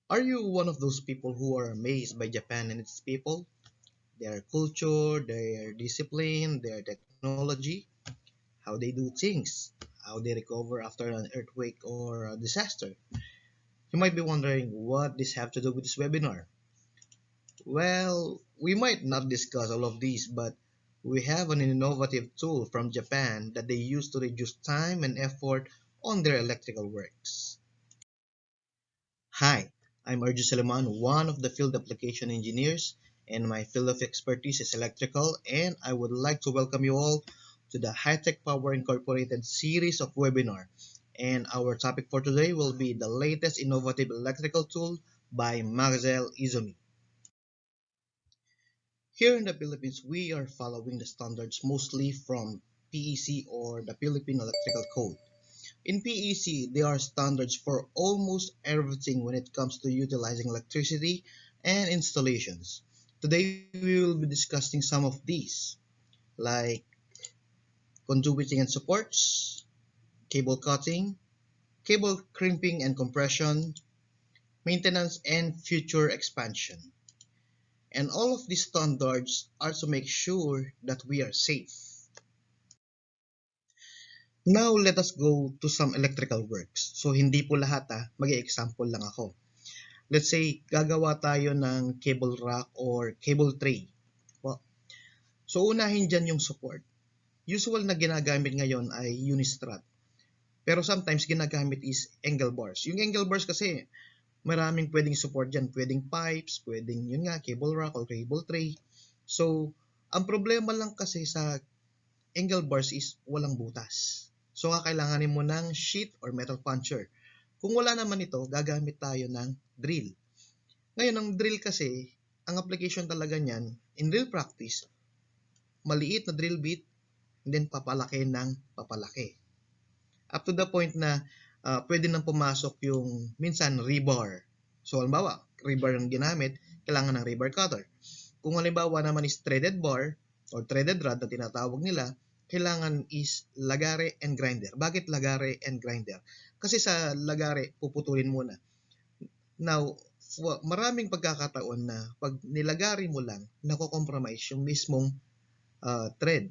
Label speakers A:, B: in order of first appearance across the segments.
A: Are you one of those people who are amazed by Japan and its people? Their culture, their discipline, their technology, how they do things, how they recover after an earthquake or a disaster. You might be wondering what this have to do with this webinar. Well, we might not discuss all of these, but we have an innovative tool from Japan that they use to reduce time and effort on their electrical works. Hi, I'm Arju Saleman, one of the field application engineers, and my field of expertise is electrical, and I would like to welcome you all to the High-Tech Power Incorporated series of webinar. And our topic for today will be the latest innovative electrical tool by Maxell Izumi. Here in the Philippines, we are following the standards mostly from PEC or the Philippine Electrical Code. In PEC, there are standards for almost everything when it comes to utilizing electricity and installations. Today, we will be discussing some of these, like conduiting and supports, cable cutting, cable crimping and compression, maintenance and future expansion. And all of these standards are to make sure that we are safe. Now, let us go to some electrical works. So, hindi po lahat mag-example lang ako. Let's say, gagawa tayo ng cable rack or cable tray. So, unahin dyan yung support. Usual na ginagamit ngayon ay unistrut. Pero sometimes ginagamit is angle bars. Yung angle bars kasi, maraming pwedeng support dyan. Pwedeng pipes, pwedeng yun nga, cable rack or cable tray. So, ang problema lang kasi sa angle bars is walang butas. So, kakailanganin mo ng sheet or metal puncher. Kung wala naman ito, gagamit tayo ng drill. Ngayon, ang drill kasi, ang application talaga niyan, in real practice, maliit na drill bit, and then papalaki ng papalaki. Up to the point na pwede nang pumasok yung minsan rebar. So, halimbawa, rebar ang ginamit, kailangan ng rebar cutter. Kung halimbawa naman is threaded bar or threaded rod na tinatawag nila, kailangan is lagare and grinder. Bakit lagare and grinder? Kasi sa lagare, puputulin muna. Now, maraming pagkakataon na pag nilagari mo lang, nako-compromise yung mismong thread.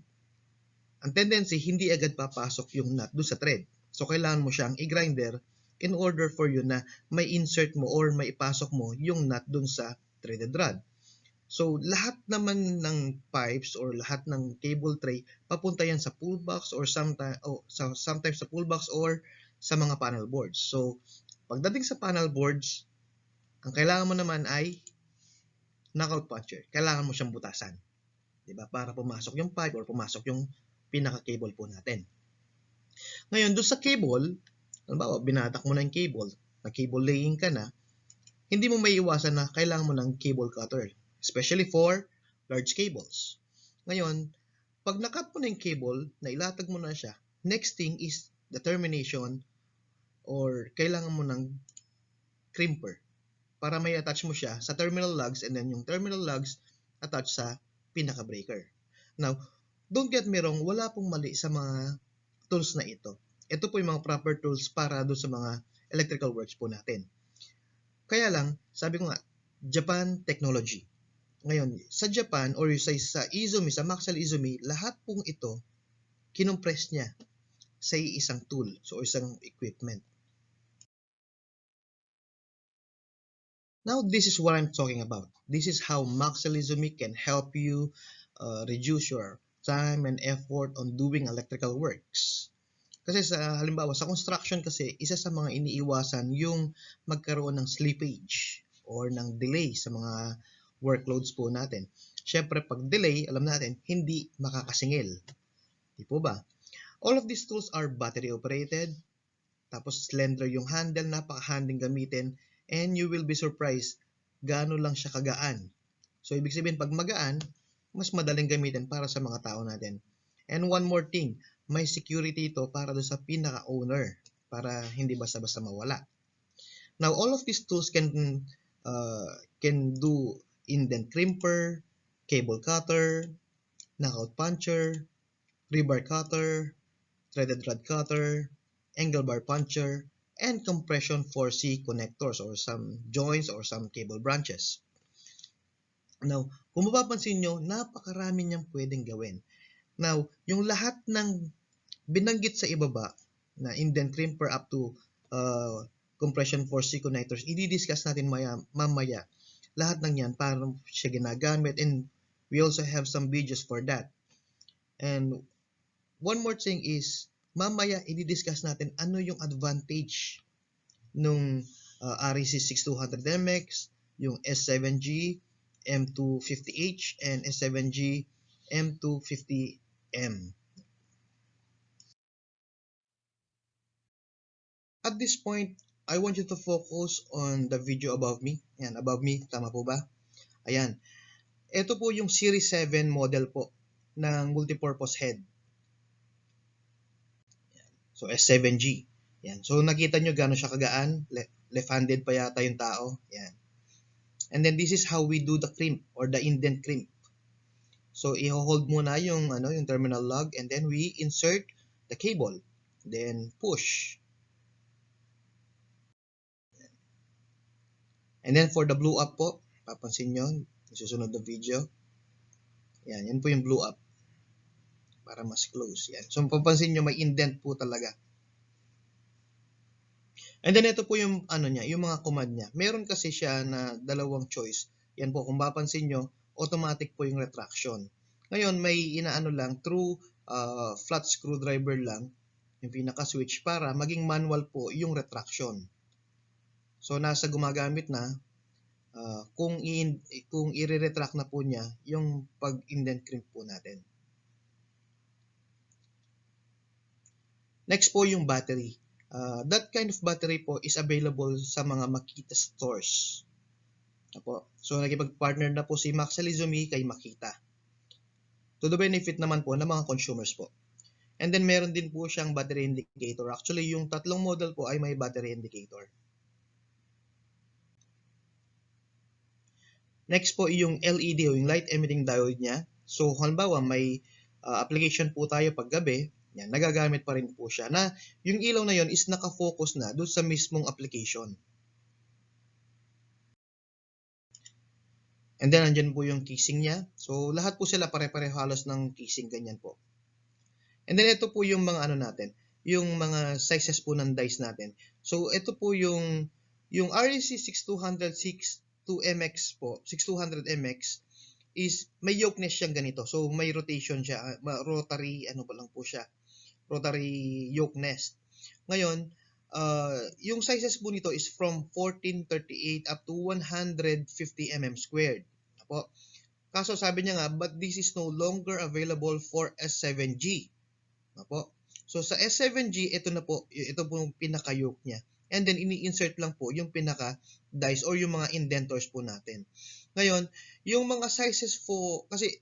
A: Ang tendency, hindi agad papasok yung nut doon sa thread. So, kailangan mo siyang i-grinder in order for you na may insert mo or may ipasok mo yung nut doon sa threaded rod. So, lahat naman ng pipes or lahat ng cable tray, papunta yan sa pull box or sometimes sa pull box or sa mga panel boards. So, pagdating sa panel boards, ang kailangan mo naman ay knockout puncher. Kailangan mo siyang butasan. Diba? Para pumasok yung pipe or pumasok yung pinaka-cable po natin. Ngayon, doon sa cable, halimbawa, binatak mo na yung cable, na-cable laying ka na, hindi mo may iwasan na kailangan mo ng cable cutter. Especially for large cables. Ngayon, pag nakat mo na yung cable, nailatag mo na siya, next thing is the termination or kailangan mo ng crimper para may attach mo siya sa terminal lugs and then yung terminal lugs attach sa pinaka-breaker. Now, don't get me wrong, wala pong mali sa mga tools na ito. Ito po yung mga proper tools para doon sa mga electrical works po natin. Kaya lang, sabi ko nga, Japan technology. Ngayon, sa Japan or sa Izumi, sa Maxell Izumi, lahat pong ito, kinompress niya sa isang tool, so isang equipment. Now, this is what I'm talking about. This is how Maxell Izumi can help you reduce your time and effort on doing electrical works. Kasi halimbawa, sa construction kasi, isa sa mga iniiwasan yung magkaroon ng slippage or ng delay sa mga workloads po natin. Siyempre, pag delay, alam natin, hindi makakasingil. Di po ba? All of these tools are battery operated, tapos slender yung handle, napaka-handling gamitin, and you will be surprised gaano lang siya kagaan. So, ibig sabihin, pag magaan, mas madaling gamitin para sa mga tao natin. And one more thing, may security ito para doon sa pinaka-owner, para hindi basta-basta mawala. Now, all of these tools can do indent crimper, cable cutter, knockout puncher, rebar cutter, threaded rod cutter, angle bar puncher, and compression for C connectors or some joints or some cable branches. Now, kung mapapansin nyo, napakarami niyang pwedeng gawin. Now, yung lahat ng binanggit sa ibaba na indent crimper up to compression for C connectors, i-discuss natin mamaya lahat ng yan, paano siya ginagamit, and we also have some videos for that. And one more thing is, mamaya i-discuss natin ano yung advantage nung REC 6200MX, yung S7G M250H, and S7G M250M. At this point, I want you to focus on the video above me. Ayan, above me, tama po ba? Ayan. Ito po yung Series 7 model po ng multipurpose head. So, S7G. Ayan. So, nakita nyo gano'n siya kagaan. Left-handed pa yata yung tao. Ayan. And then, this is how we do the crimp or the indent crimp. So, i-hold muna yung terminal lug, and then we insert the cable. Then, push. And then, for the blow up po, papansin nyo, susunod na video. Yan, yan po yung blow up. Para mas close. Yan. So, papansin nyo, may indent po talaga. And then, ito po yung, yung mga command niya. Meron kasi siya na dalawang choice. Yan po, kung papansin nyo, automatic po yung retraction. Ngayon, may inaano lang, through flat screwdriver lang, yung pinaka-switch, para maging manual po yung retraction. So, nasa gumagamit na, kung i-retract na po niya yung pag-indent crimp po natin. Next po yung battery. That kind of battery po is available sa mga Makita stores. Apo. So, nakipag-partner na po si Maxell kay Makita. To the benefit naman po ng mga consumers po. And then, meron din po siyang battery indicator. Actually, yung tatlong model po ay may battery indicator. Next po yung LED o yung light emitting diode niya. So, halimbawa may application po tayo paggabi, yan, nagagamit pa rin po siya na yung ilaw na yon is nakafocus na doon sa mismong application. And then, andyan po yung casing niya. So, lahat po sila pare-pareho halos ng casing, ganyan po. And then, ito po yung mga natin, yung mga sizes po ng dice natin. So, ito po yung REC 6200MX po, 6200MX is may yoke nest siyang ganito. So, may rotation siya, rotary, po siya, rotary yoke nest. Ngayon, yung sizes po nito is from 1438 up to 150 mm squared. Apo. Kaso sabi niya nga, but this is no longer available for S7G. Apo. So, sa S7G, ito po yung pinaka-yoke niya. And then, ini-insert lang po yung pinaka-dice or yung mga indentors po natin. Ngayon, yung mga sizes po, kasi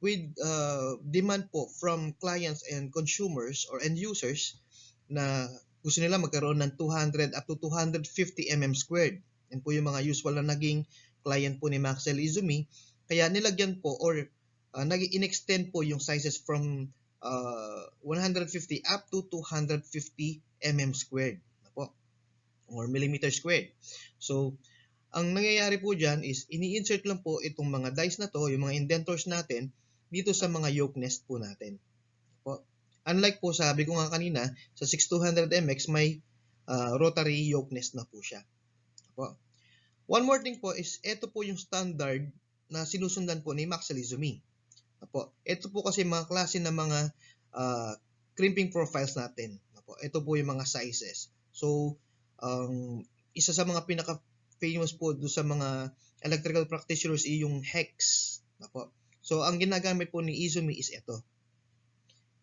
A: with demand po from clients and consumers or end users na gusto nila magkaroon ng 200 up to 250 mm squared. Yan po yung mga usual na naging client po ni Maxell Izumi. Kaya nilagyan po or in-extend po yung sizes from 150 up to 250 mm squared po, or millimeter squared. So, ang nangyayari po dyan is ini-insert lang po itong mga dice na to, yung mga indentors natin, dito sa mga yoke nest po natin. Po. Unlike po sabi ko nga kanina, sa 6200MX may rotary yoke nest na po siya. Po. One more thing po is, ito po yung standard na sinusundan po ni Maxell Izumi. Apo. Ito po kasi mga klase ng mga crimping profiles natin. Apo. Ito po yung mga sizes. So, isa sa mga pinaka-famous po do sa mga electrical practitioners ay yung hex. Apo. So, ang ginagamit po ni Izumi is ito.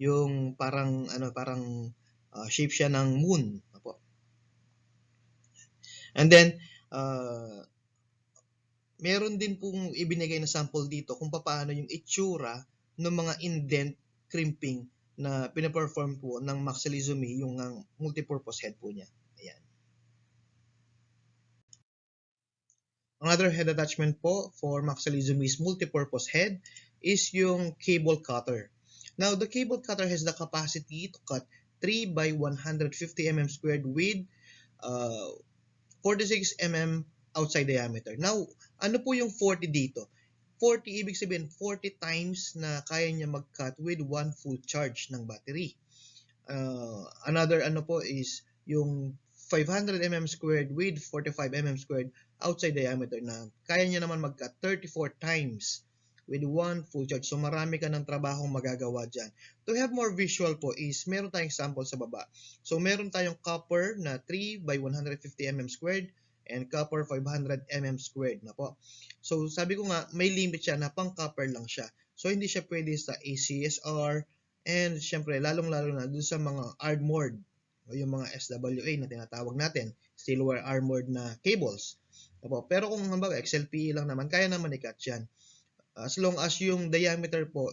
A: Yung parang shape siya ng moon. Apo. And then, meron din pong ibinigay na sample dito kung paano yung itsura ng mga indent crimping na pinaperform po ng Maxell Izumi, yung multipurpose head po niya. Ayan. Another head attachment po for Maxell Izumi's multipurpose head is yung cable cutter. Now, the cable cutter has the capacity to cut 3 by 150 mm squared with 46 mm outside diameter. Now, ano po yung 40 dito? 40, ibig sabihin 40 times na kaya niya mag-cut with one full charge ng battery. Another ano po is yung 500 mm squared with 45 mm squared outside diameter na kaya niya naman mag-cut 34 times with one full charge. So marami ka ng trabahong magagawa dyan. To have more visual po is meron tayong sample sa baba. So meron tayong copper na 3 by 150 mm squared and copper 500 mm squared na po. So sabi ko nga may limit siya na pang copper lang siya. So hindi siya pwede sa ACSR, and syempre, lalong-lalo na dun sa mga armored o yung mga SWA na tinatawag natin, steel wire armored na cables. Pero kung halimbawa XLPE lang naman, kaya naman i-cut yan. As long as yung diameter po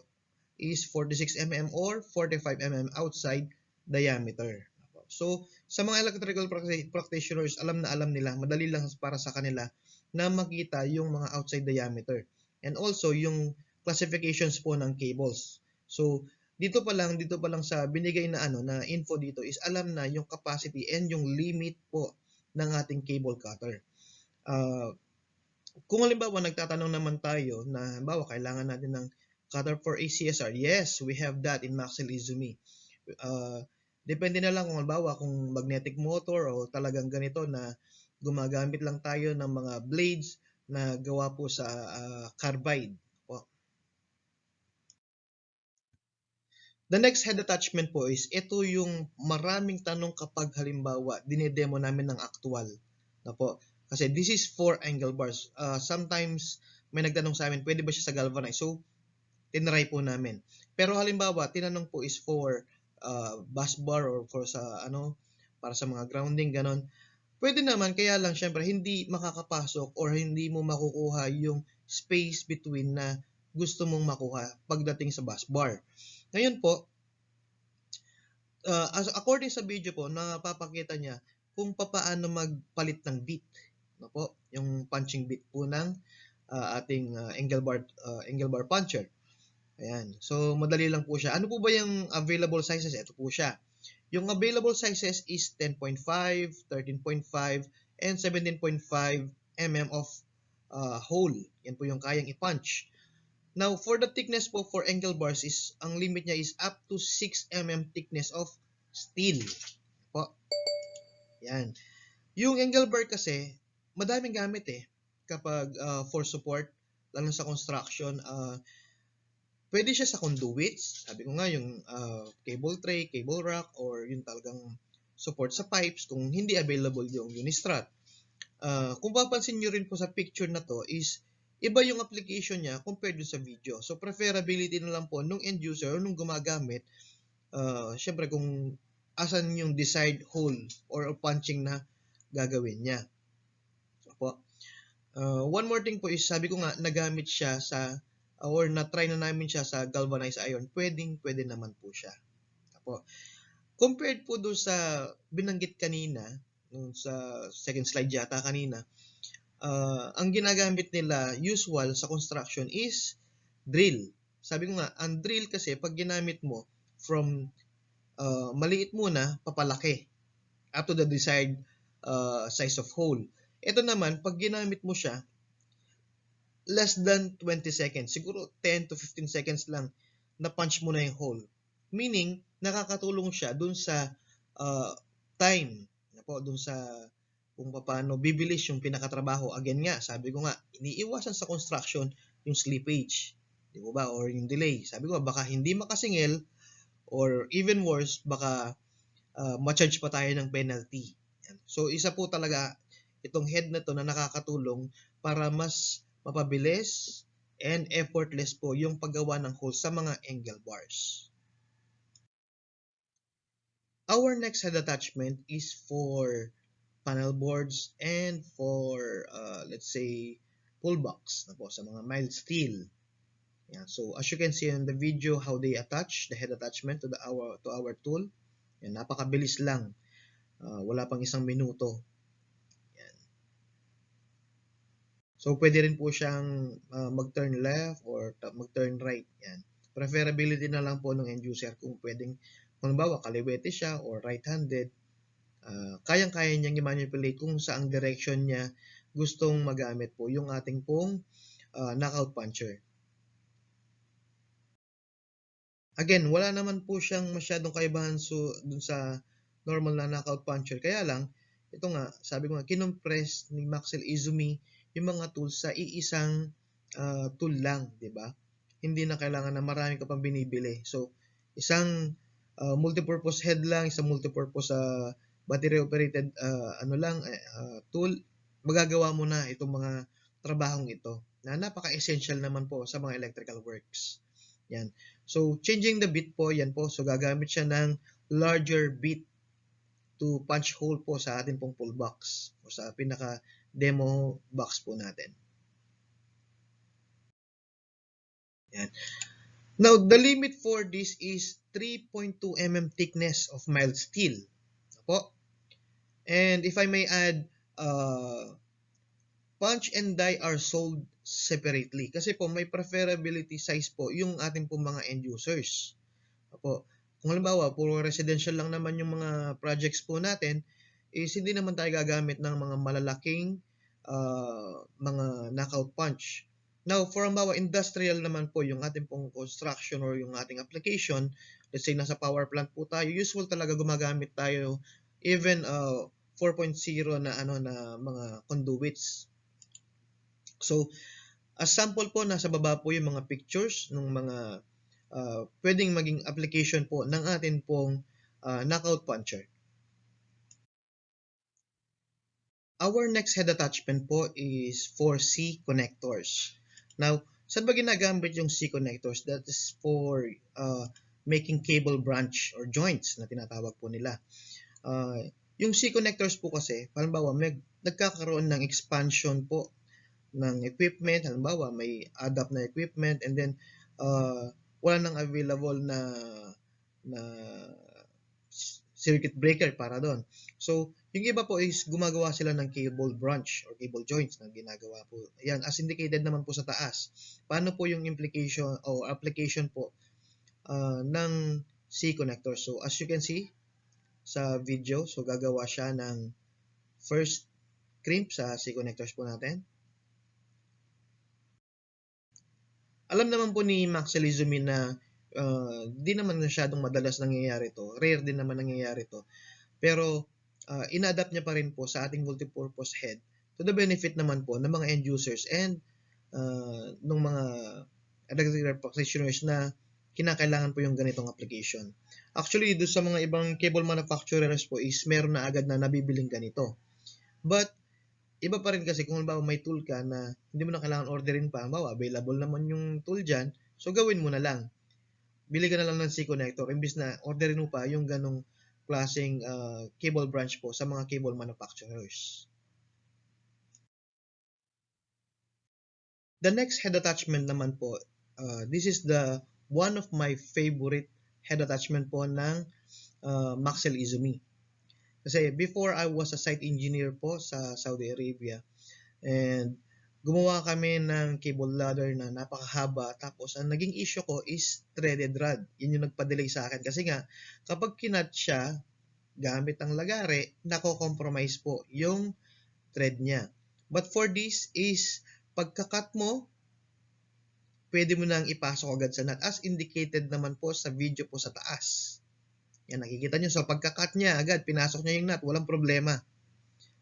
A: is 46 mm or 45 mm outside diameter. So, sa mga electrical practitioners, alam na alam nila, madali lang para sa kanila na makita yung mga outside diameter. And also, yung classifications po ng cables. So, dito pa lang sa binigay na na info dito is alam na yung capacity and yung limit po ng ating cable cutter. Kung halimbawa nagtatanong naman tayo na halimbawa kailangan natin ng cutter for ACSR, yes, we have that in Maxell Izumi. Depende na lang kung halimbawa kung magnetic motor o talagang ganito na gumagamit lang tayo ng mga blades na gawa po sa carbide. The next head attachment po is ito yung maraming tanong kapag halimbawa dinedemo namin ng actual na po. Kasi this is for angle bars. Sometimes may nagtanong sa amin, pwede ba siya sa galvanized? So, tinry po namin. Pero halimbawa, tinanong po is for bus bar or for sa para sa mga grounding, ganon. Pwede naman, kaya lang syempre hindi makakapasok or hindi mo makukuha yung space between na gusto mong makuha pagdating sa bus bar. Ngayon po, according sa video po, napapakita niya kung paano magpalit ng bit. No po, yung punching bit po ng ating angle bar puncher. Ayan. So, madali lang po siya. Ano po ba yung available sizes? Ito po siya. Yung available sizes is 10.5, 13.5, and 17.5 mm of hole. Yan po yung kayang i-punch. Now, for the thickness po for angle bars is, ang limit niya is up to 6 mm thickness of steel. Po. Yan. Yung angle bar kasi, madaming gamit kapag for support, lalo sa construction. Pwede siya sa conduits. Sabi ko nga, yung cable tray, cable rack, or yung talagang support sa pipes kung hindi available yung unistrut. Kung papansin nyo rin po sa picture na to is, iba yung application niya compared sa video. So, preferability na lang po nung end user o nung gumagamit, syempre kung asan yung desired hole or punching na gagawin niya. So, po. One more thing po is, sabi ko nga, nagamit siya sa, or na-try na namin siya sa galvanized iron. Pwede naman po siya. Po. Compared po doon sa binanggit kanina, sa second slide yata kanina, ang ginagamit nila usual sa construction is drill. Sabi ko nga, ang drill kasi pag ginamit mo from maliit muna, papalaki up to the desired size of hole. Ito naman, pag ginamit mo siya, less than 20 seconds, siguro 10 to 15 seconds lang, na punch mo na yung hole. Meaning, nakakatulong siya dun sa time, dun sa kung paano bibilis yung pinakatrabaho. Again nga, sabi ko nga, iniiwasan sa construction yung slippage. Di ba? Or yung delay. Sabi ko, baka hindi makasingil or even worse, baka ma-charge pa tayo ng penalty. So, isa po talaga itong head na to na nakakatulong para mas mapabilis and effortless po yung paggawa ng hole sa mga angle bars. Our next head attachment is for panel boards and for let's say pull box na po sa mga mild steel. Yan. So as you can see in the video how they attach the head attachment to our tool. Yan, napakabilis lang. Wala pang isang minuto. Yan. So pwede rin po siyang mag-turn left or mag-turn right. Yan. Preferability na lang po ng end user kung pwedeng Kung halimbawa, kaliwete siya or right-handed, kayang-kaya niyang i-manipulate kung saang direction niya gustong magamit po yung ating pong knockout puncher. Again, wala naman po siyang masyadong kaibahan dun sa normal na knockout puncher. Kaya lang, ito nga, sabi ko nga, kinompress ni Maxell Izumi yung mga tools sa iisang tool lang, di ba? Hindi na kailangan na marami ka pang binibili. So, isang multipurpose head lang, isang multipurpose battery operated tool, magagawa mo na itong mga trabahong ito na napaka-essential naman po sa mga electrical works. Yan. So, changing the bit po, yan po. So, gagamit siya ng larger bit to punch hole po sa ating pong pull box o sa pinaka-demo box po natin. Yan. Now, the limit for this is 3.2 mm thickness of mild steel. Po. And if I may add, punch and die are sold separately. Kasi po, may preferability size po yung ating po mga end users. Opo. Kung halimbawa, puro residential lang naman yung mga projects po natin, is hindi naman tayo gagamit ng mga malalaking mga knockout punch. Now, for halimbawa, industrial naman po yung ating pong construction or yung ating application, let's say nasa power plant po tayo, usual talaga gumagamit tayo even 4.0 na mga conduits. So, as sample po, nasa baba po yung mga pictures ng mga pwedeng maging application po ng atin pong knockout puncher. Our next head attachment po is for C connectors. Now, saan ba ginagamit yung C connectors? That is for making cable branch or joints na tinatawag po nila. Yung C connectors po kasi, halimbawa, nagkakaroon ng expansion po ng equipment, halimbawa may adapt na equipment and then wala nang available na circuit breaker para doon. So, yung iba po is gumagawa sila ng cable branch or cable joints na ginagawa po. Ayan, as indicated naman po sa taas. Paano po yung implication o application po ng C connector? So, as you can see sa video, so gagawa siya ng first crimp sa C connectors po natin. Alam naman po ni Maxell Izumi na di naman masyadong madalas nangyayari to. Rare din naman nangyayari to. Pero in-adapt niya pa rin po sa ating multipurpose head to the benefit naman po ng mga end users and ng mga electrical practitioners na kinakailangan po yung ganitong application. Actually, doon sa mga ibang cable manufacturers po is meron na agad na nabibiling ganito. But iba pa rin kasi kung halimbawa may tool ka na hindi mo na kailangan orderin pa, halimbawa available naman yung tool dyan, so gawin mo na lang. Bili ka na lang ng C connector, imbis na orderin mo pa yung ganong klaseng cable branch po sa mga cable manufacturers. The next head attachment naman po, this is the one of my favorite head attachment po ng Maxell Izumi. Kasi before I was a site engineer po sa Saudi Arabia and gumawa kami ng cable ladder na napakahaba tapos ang naging issue ko is threaded rod. Yun yung nagpa-delay sa akin kasi nga kapag kinat siya gamit ang lagare, nako-compromise po yung thread niya. But for this is pagkakat mo, pwede mo nang ipasok agad sa nut as indicated naman po sa video po sa taas. Yan, nakikita nyo. So, pagkakat niya, agad, pinasok niya yung nut. Walang problema.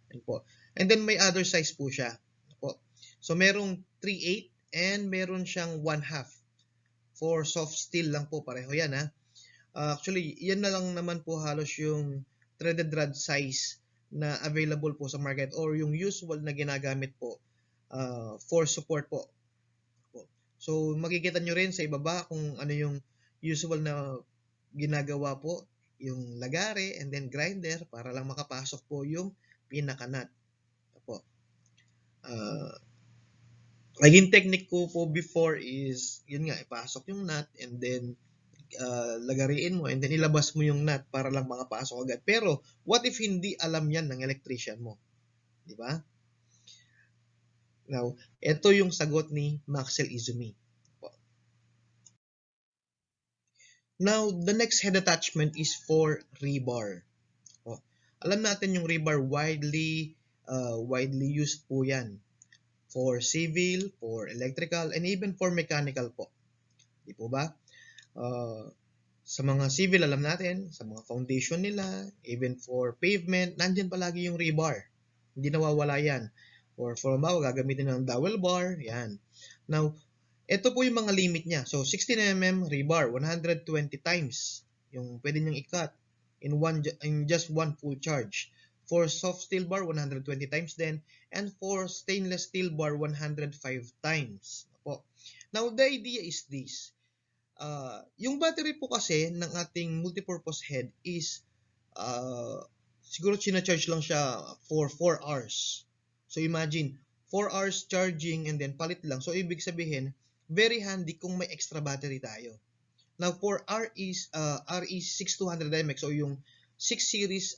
A: Yan po. And then, may other size po siya. Po. So, merong 3/8 and meron siyang 1/2. For soft steel lang po. Pareho yan, ha. Actually, yan na lang naman po halos yung threaded rod size na available po sa market or yung usual na ginagamit po for support po. So, makikita nyo rin sa ibaba kung ano yung usual na ginagawa po, yung lagare and then grinder para lang makapasok po yung pinaka-nut. Po. Naging technique ko po before is, yun nga, ipasok yung nut and then lagariin mo and then ilabas mo yung nut para lang makapasok agad. Pero, what if hindi alam yan ng electrician mo? Di ba? Now, ito yung sagot ni Maxell Izumi. Now, the next head attachment is for rebar. Oh, alam natin yung rebar widely used po yan for civil, for electrical, and even for mechanical po. Di po ba? Uh, sa mga civil, alam natin, sa mga foundation nila, even for pavement, nandyan palagi yung rebar. Hindi nawawala yan. Or for halimbawa, gagamitin ng dowel bar, yan. Now, ito po yung mga limit niya. So, 16 mm rebar, 120 times yung pwede niyang i-cut in just one full charge. For soft steel bar, 120 times din. And for stainless steel bar, 105 times. Po. Now, the idea is this. Yung battery po kasi ng ating multipurpose head is siguro charge lang siya for 4 hours. So imagine, 4 hours charging and then palit lang. So ibig sabihin, very handy kung may extra battery tayo. Now for RE6200MX o yung 6 series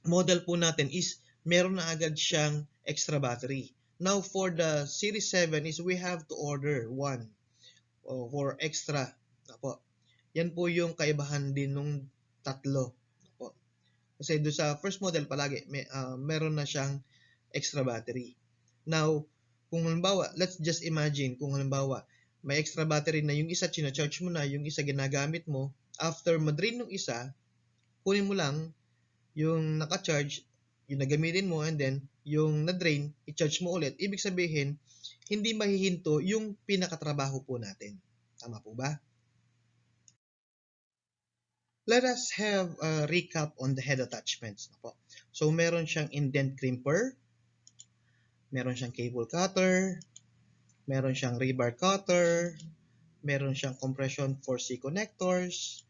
A: model po natin is meron na agad siyang extra battery. Now for the series 7 is we have to order one for extra. Apo. Yan po yung kaibahan din nung tatlo. Apo. Kasi doon sa first model palagi meron na siyang extra battery. Now, kung halimbawa, let's just imagine kung halimbawa may extra battery na yung isa charge mo na, yung isa ginagamit mo, after ma-drain yung isa, kunin mo lang yung naka-charge, yung nagamitin mo, and then yung na-drain, i-charge mo ulit. Ibig sabihin, hindi mahihinto yung pinakatrabaho po natin. Tama po ba? Let us have a recap on the head attachments. So, meron siyang indent crimper, meron siyang cable cutter, meron siyang rebar cutter, meron siyang compression for C connectors,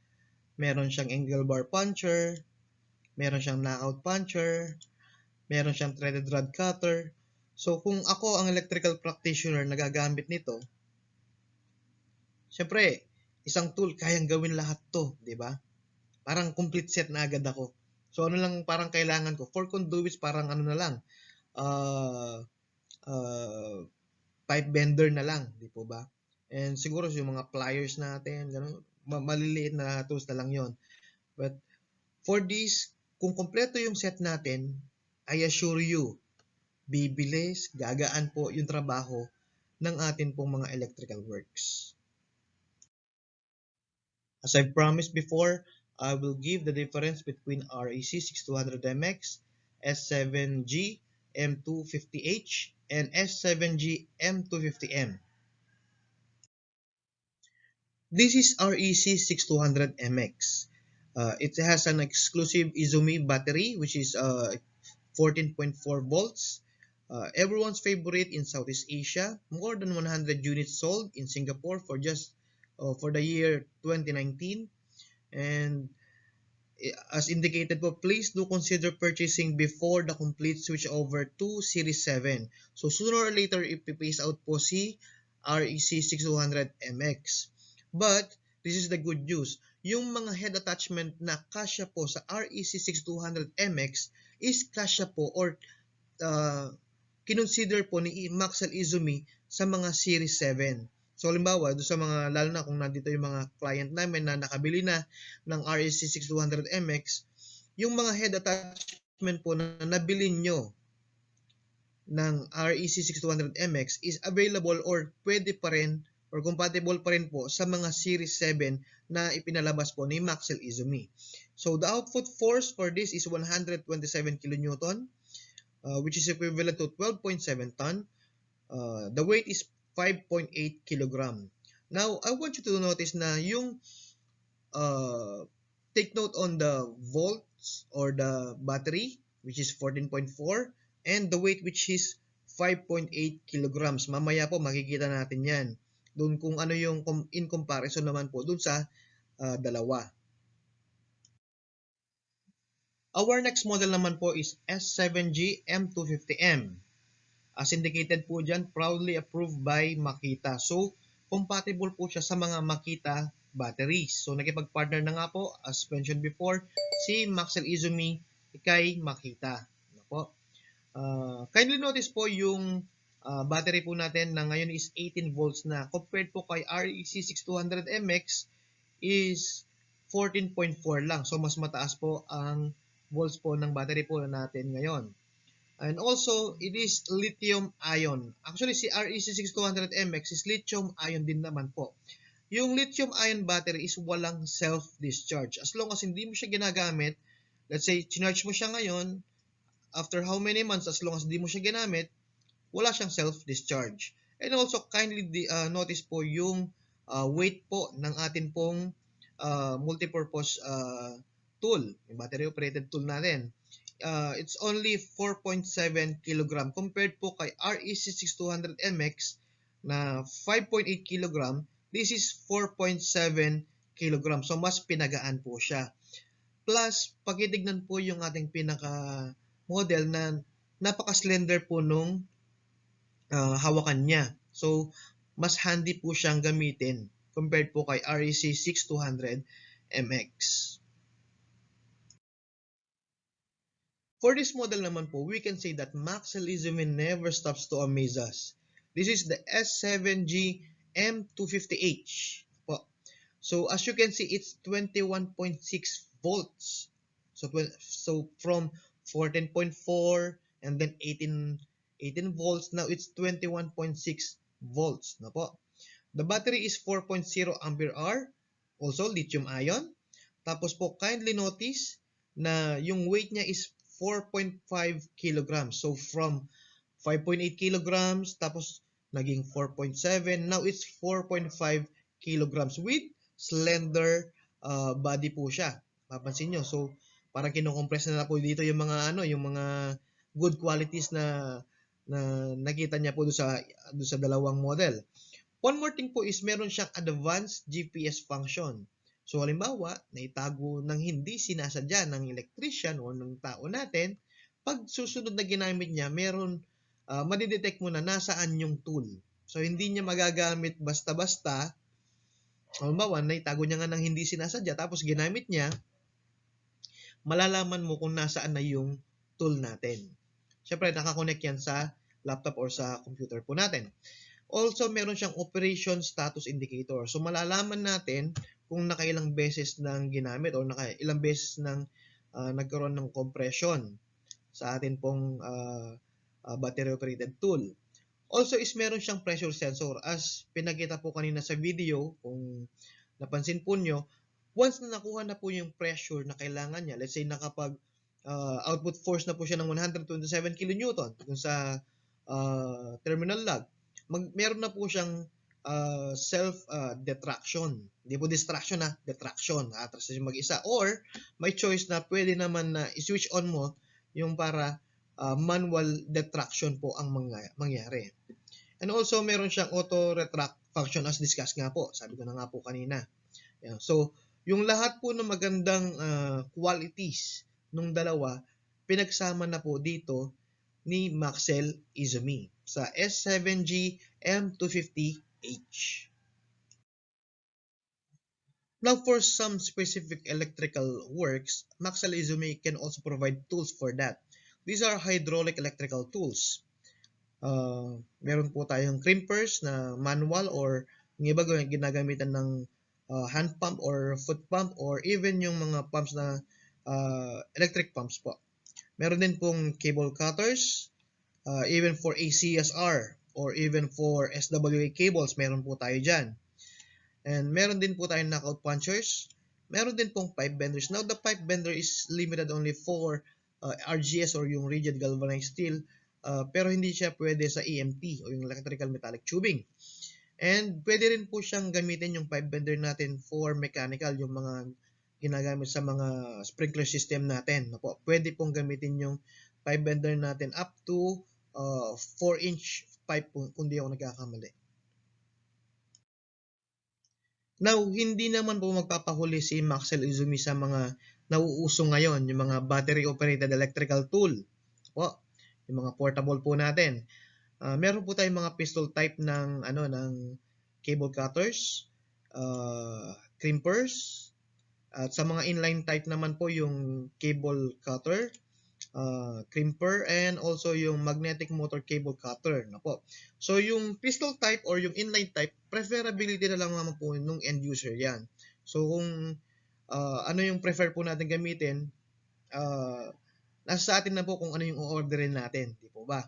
A: meron siyang angle bar puncher, meron siyang knockout puncher, meron siyang threaded rod cutter. So, kung ako ang electrical practitioner na gagamit nito, syempre, isang tool, kayang gawin lahat to, di ba? Parang complete set na agad ako. So, ano lang parang kailangan ko? For conduits, parang ano na lang, uh, uh, pipe bender na lang, di po ba? And siguro yung mga pliers natin, ganun, maliliit na tools na lang yon. But for this, kung kompleto yung set natin, I assure you, bibilis, gagaan po yung trabaho ng atin pong mga electrical works. As I've promised before, I will give the difference between REC6200MX, S7G M250H, and S7G M250M. This is REC6200MX. It has an exclusive Izumi battery, which is 14.4 volts. Everyone's favorite in Southeast Asia. More than 100 units sold in Singapore for the year 2019. And as indicated po, please do consider purchasing before the complete switch over to Series 7. So sooner or later, ipipace out po si REC6200MX. But this is the good news. Yung mga head attachment na kasya po sa REC6200MX is kasya po or kinonsider po ni Maxell Izumi sa mga Series 7. So, halimbawa, doon sa mga, lalo na kung nandito yung mga client namin na nakabili na ng REC6200MX, yung mga head attachment po na nabili nyo ng REC6200MX is available or pwede pa rin or compatible pa rin po sa mga Series 7 na ipinalabas po ni Maxell Izumi. So, the output force for this is 127 kN, which is equivalent to 12.7 ton. The weight is 5.8 kilogram. Now, I want you to notice na yung take note on the volts or the battery, which is 14.4, and the weight, which is 5.8 kilograms. Mamaya po makikita natin yan. Doon kung ano yung in comparison naman po doon sa dalawa. Our next model naman po is S7G M250M. As indicated po dyan, proudly approved by Makita. So, compatible po siya sa mga Makita batteries. So, nakipag-partner na nga po, as mentioned before, si Maxell Izumi kay Makita. Kindly notice po yung battery po natin na ngayon is 18 volts na compared po kay REC6200MX, is 14.4 lang. So, mas mataas po ang volts po ng battery po natin ngayon. And also, it is lithium ion. Actually, si REC6200MX is lithium ion din naman po. Yung lithium ion battery is walang self-discharge. As long as hindi mo siya ginagamit, let's say, charge mo siya ngayon, after how many months, as long as hindi mo siya ginamit, wala siyang self-discharge. And also, kindly notice po yung weight po ng atin pong multipurpose tool, yung battery operated tool natin. It's only 4.7 kg compared po kay REC6200MX na 5.8 kg. This is 4.7 kg. So, mas pinagaan po siya. Plus, pakitignan po yung ating pinaka model na napaka-slender po nung hawakan niya. So, mas handy po siyang gamitin compared po kay REC6200MX. For this model naman po, we can say that Maxell never stops to amaze us. This is the S7G M250H. So, as you can see, it's 21.6 volts. So from 14.4 and then 18 volts, now it's 21.6 volts na po. The battery is 4.0 ampere hour, also lithium ion. Tapos po, kindly notice na yung weight niya is 4.5 kilograms. So from 5.8 kilograms, tapos naging 4.7, now it's 4.5 kilograms with slender body po siya. Papansin nyo. So, parang kinocompress na po dito yung mga yung mga good qualities na nakita niya po doon sa dalawang model. One more thing po is meron siyang advanced GPS function. So, halimbawa, naitago ng hindi sinasadya ng electrician o ng tao natin, pag susunod na ginamit niya, meron madidetect mo na nasaan yung tool. So, hindi niya magagamit basta-basta. Halimbawa, naitago niya nga ng hindi sinasadya, tapos ginamit niya, malalaman mo kung nasaan na yung tool natin. Siyempre, nakakonect yan sa laptop or sa computer po natin. Also, meron siyang operation status indicator. So, malalaman natin kung nakailang beses nang ginamit or nakailang beses nang nagkaroon ng compression sa atin pong battery operated tool. Also is meron siyang pressure sensor. As pinakita po kanina sa video, kung napansin po nyo, once na nakuha na po yung pressure na kailangan niya, let's say nakapag output force na po siya ng 127 kN dun sa terminal log, meron na po siyang self-detraction. Hindi po distraction detraction. Atras na siya mag-isa. Or, may choice na pwede naman na i-switch on mo yung para manual detraction po ang mangyari. And also, meron siyang auto-retract function as discussed nga po. Sabi ko na nga po kanina. Yeah. So, yung lahat po ng magandang qualities nung dalawa, pinagsama na po dito ni Maxell Izumi sa S7G M250H. Now, for some specific electrical works, Maxell Izumi can also provide tools for that. These are hydraulic electrical tools. Meron po tayong crimpers na manual or yung iba ginagamitan ng hand pump or foot pump or even yung mga pumps na electric pumps po. Meron din pong cable cutters, even for ACSR or even for SWA cables, meron po tayo dyan. And meron din po tayong knockout punchers. Meron din pong pipe benders. Now, the pipe bender is limited only for RGS or yung rigid galvanized steel, pero hindi siya pwede sa EMT o yung electrical metallic tubing. And pwede rin po siyang gamitin yung pipe bender natin for mechanical, yung mga ginagamit sa mga sprinkler system natin. Pwede pong gamitin yung pipe bender natin up to 4-inch pipe kung di ako nagkakamali. Now, hindi naman po magpapahuli si Maxell Izumi sa mga nauuso ngayon, yung mga battery-operated electrical tool. Yung mga portable po natin. Meron po tayong mga pistol type ng cable cutters, crimpers, at sa mga inline type naman po yung cable cutter, crimper, and also yung magnetic motor cable cutter na po. So yung pistol type or yung inline type, preferability na lang naman po nung end user yan. So kung ano yung prefer po natin gamitin, uh, nasa sa atin na po kung ano yung orderin natin, di po ba?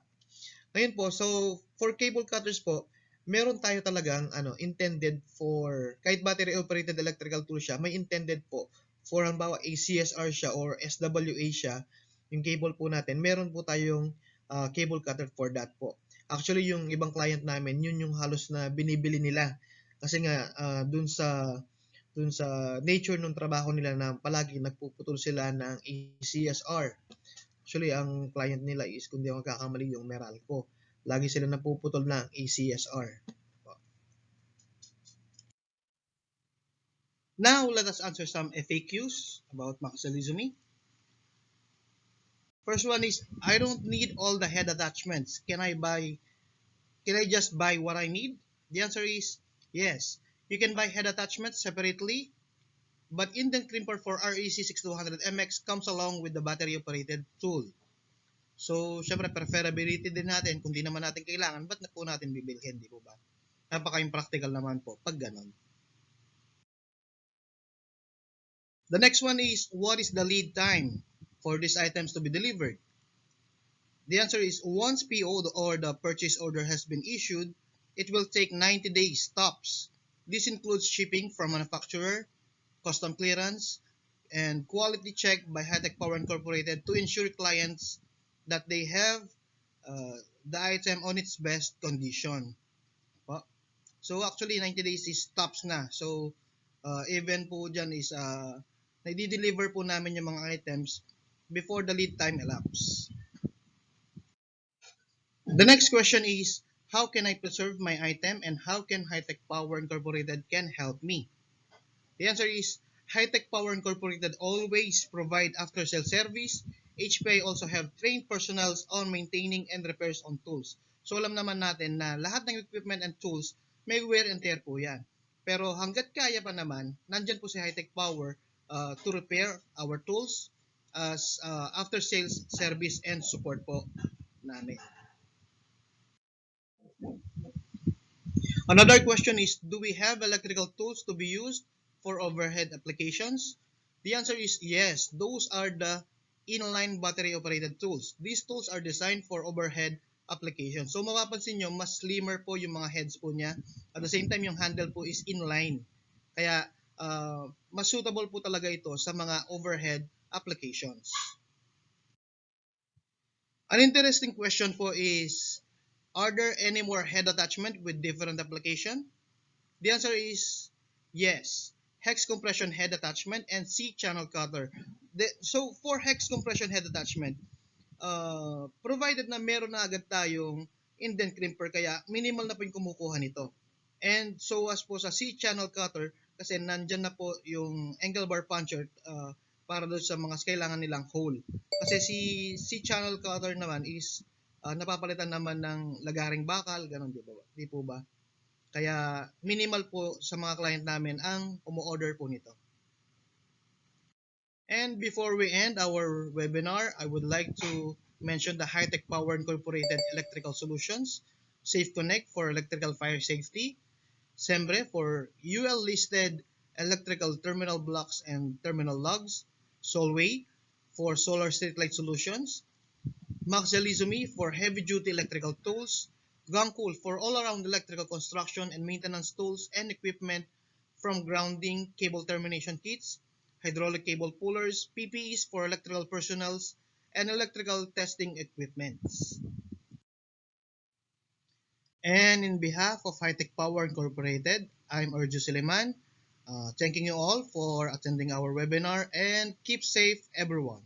A: Ngayon po, so for cable cutters po, meron tayo talagang intended for, kahit battery operated electrical tool siya, may intended po for halimbawa ACSR siya or SWA siya, yung cable po natin, meron po tayong cable cutter for that po. Actually, yung ibang client namin, yun yung halos na binibili nila. Kasi nga, dun sa nature ng trabaho nila na palagi nagpuputol sila ng ACSR. Actually, ang client nila is, kung di ako magkakamali, yung Meralco. Lagi sila napuputol ng ACSR. Now, let us answer some FAQs about maxillizumi. First one is, I don't need all the head attachments. Can I just buy what I need? The answer is yes. You can buy head attachments separately, but indent crimper for REC6200MX comes along with the battery operated tool. So, syempre, preferability din natin. Kung di naman natin kailangan, ba't na po natin bibilhin, di po ba? Napaka-impractical naman po pag ganon. The next one is, what is the lead time for these items to be delivered? The answer is, once PO or the purchase order has been issued, it will take 90 days tops. This includes shipping from manufacturer, custom clearance, and quality check by Hightech Power Incorporated to ensure clients that they have the item on its best condition. So actually 90 days is tops na. So even po dyan is nai-deliver po namin yung mga items before the lead time elapse. The next question is, how can I preserve my item and how can Hightech Power Incorporated can help me? The answer is, Hightech Power Incorporated always provide after-sale service. HPI also have trained personnel on maintaining and repairs on tools. So alam naman natin na lahat ng equipment and tools may wear and tear po yan. Pero hanggat kaya pa naman, nandyan po si Hightech Power to repair our tools as after-sales service and support po namin. Another question is, do we have electrical tools to be used for overhead applications? The answer is yes. Those are the inline battery operated tools. These tools are designed for overhead applications. So mapapansin nyo, mas slimmer po yung mga heads po niya. At the same time, yung handle po is inline. Kaya mas suitable po talaga ito sa mga overhead applications. An interesting question po is, are there any more head attachment with different application? The answer is yes. Hex compression head attachment and C-channel cutter. So for hex compression head attachment, provided na meron na agad tayong indent crimper, kaya minimal na po yung kumukuha nito. And so as po sa C-channel cutter, kasi nandyan na po yung angle bar puncher para doon sa mga kailangan nilang hole. Kasi si C-channel cutter naman is napapalitan naman ng lagaring bakal, ganun, di po ba? Kaya minimal po sa mga client namin ang umu-order po nito. And before we end our webinar, I would like to mention the Hightech Power Incorporated Electrical Solutions, Safe Connect for electrical fire safety, Sembre for UL listed electrical terminal blocks and terminal lugs, Solway for solar streetlight solutions, maxillizumi for heavy-duty electrical tools, Gangkul for all-around electrical construction and maintenance tools and equipment from grounding cable termination kits, hydraulic cable pullers, PPEs for electrical personnel, and electrical testing equipments. And in behalf of Hightech Power Incorporated, I'm Urju Suleiman, thanking you all for attending our webinar, and keep safe everyone.